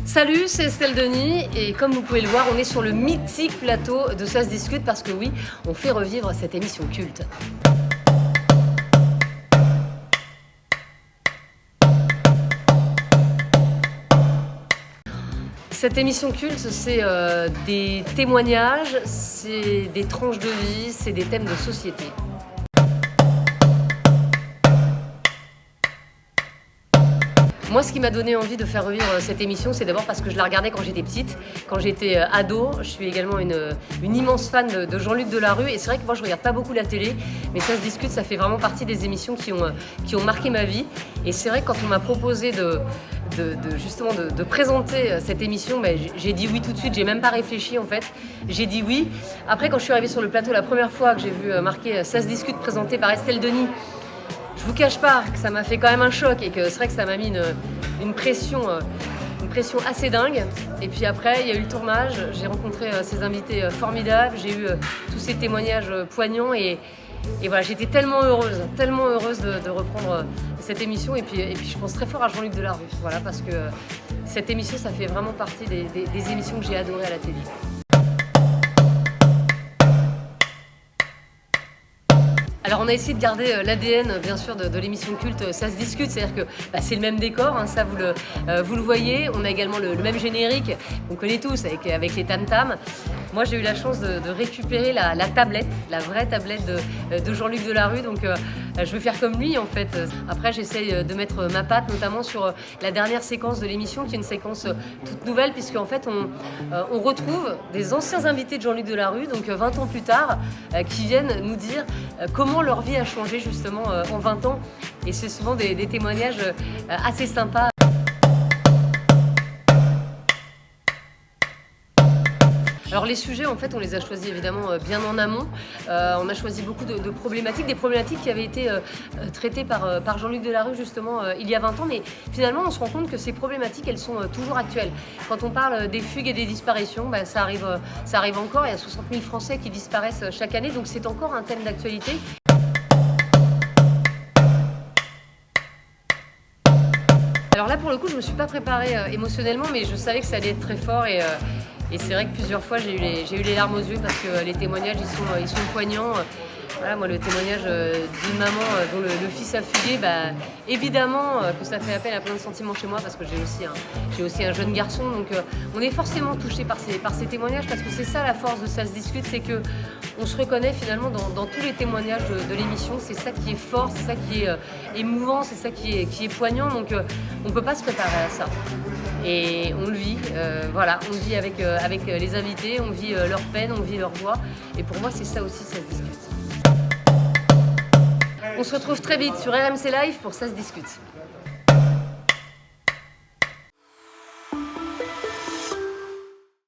Salut, c'est Estelle Denis et comme vous pouvez le voir, on est sur le mythique plateau de Ça se discute parce que oui, on fait revivre cette émission culte. Cette émission culte, c'est des témoignages, c'est des tranches de vie, c'est des thèmes de société. Moi, ce qui m'a donné envie de faire revivre cette émission, c'est d'abord parce que je la regardais quand j'étais petite, quand j'étais ado. Je suis également une immense fan de Jean-Luc Delarue. Et c'est vrai que moi, je regarde pas beaucoup la télé, mais Ça se discute, ça fait vraiment partie des émissions qui ont marqué ma vie. Et c'est vrai que quand on m'a proposé de présenter cette émission, j'ai dit oui tout de suite. J'ai même pas réfléchi en fait. J'ai dit oui. Après, quand je suis arrivée sur le plateau la première fois que j'ai vu marqué Ça se discute présenté par Estelle Denis, je vous cache pas que ça m'a fait quand même un choc et que c'est vrai que ça m'a mis une pression assez dingue. Et puis après, il y a eu le tournage, j'ai rencontré ces invités formidables, j'ai eu tous ces témoignages poignants et voilà, j'étais tellement heureuse de reprendre cette émission. Et puis je pense très fort à Jean-Luc Delarue, voilà, parce que cette émission, ça fait vraiment partie des émissions que j'ai adorées à la télé. Alors on a essayé de garder l'ADN bien sûr de l'émission culte Ça se discute, c'est-à-dire que c'est le même décor, hein, ça vous le voyez. On a également le même générique qu'on connaît tous avec les tam-tams. Moi j'ai eu la chance de récupérer la tablette, la vraie tablette de Jean-Luc Delarue, donc je veux faire comme lui en fait. Après j'essaye de mettre ma patte notamment sur la dernière séquence de l'émission qui est une séquence toute nouvelle puisqu'en fait on retrouve des anciens invités de Jean-Luc Delarue, donc 20 ans plus tard, qui viennent nous dire comment leur vie a changé justement en 20 ans, et c'est souvent des témoignages assez sympas. Alors les sujets, en fait, on les a choisis évidemment bien en amont. On a choisi beaucoup de problématiques, des problématiques qui avaient été traitées par Jean-Luc Delarue justement il y a 20 ans, mais finalement on se rend compte que ces problématiques, elles sont toujours actuelles. Quand on parle des fugues et des disparitions, ça arrive encore, il y a 60 000 Français qui disparaissent chaque année, donc c'est encore un thème d'actualité. Alors là, pour le coup, je ne me suis pas préparée émotionnellement, mais je savais que ça allait être très fort et c'est vrai que plusieurs fois, j'ai eu les larmes aux yeux parce que les témoignages, ils sont poignants. Voilà, moi, le témoignage d'une maman dont le fils a fugué, évidemment que ça fait appel à plein de sentiments chez moi parce que j'ai aussi un jeune garçon. Donc on est forcément touché par ces témoignages parce que c'est ça la force de Ça se discute, c'est que on se reconnaît finalement dans tous les témoignages de l'émission. C'est ça qui est fort, c'est ça qui est émouvant, c'est ça qui est poignant. Donc on ne peut pas se préparer à ça. Et on le vit, voilà, on le vit avec les invités, on vit leur peine, on vit leur joie. Et pour moi, c'est ça aussi, Ça se discute. On se retrouve très vite sur RMC Live pour Ça se discute.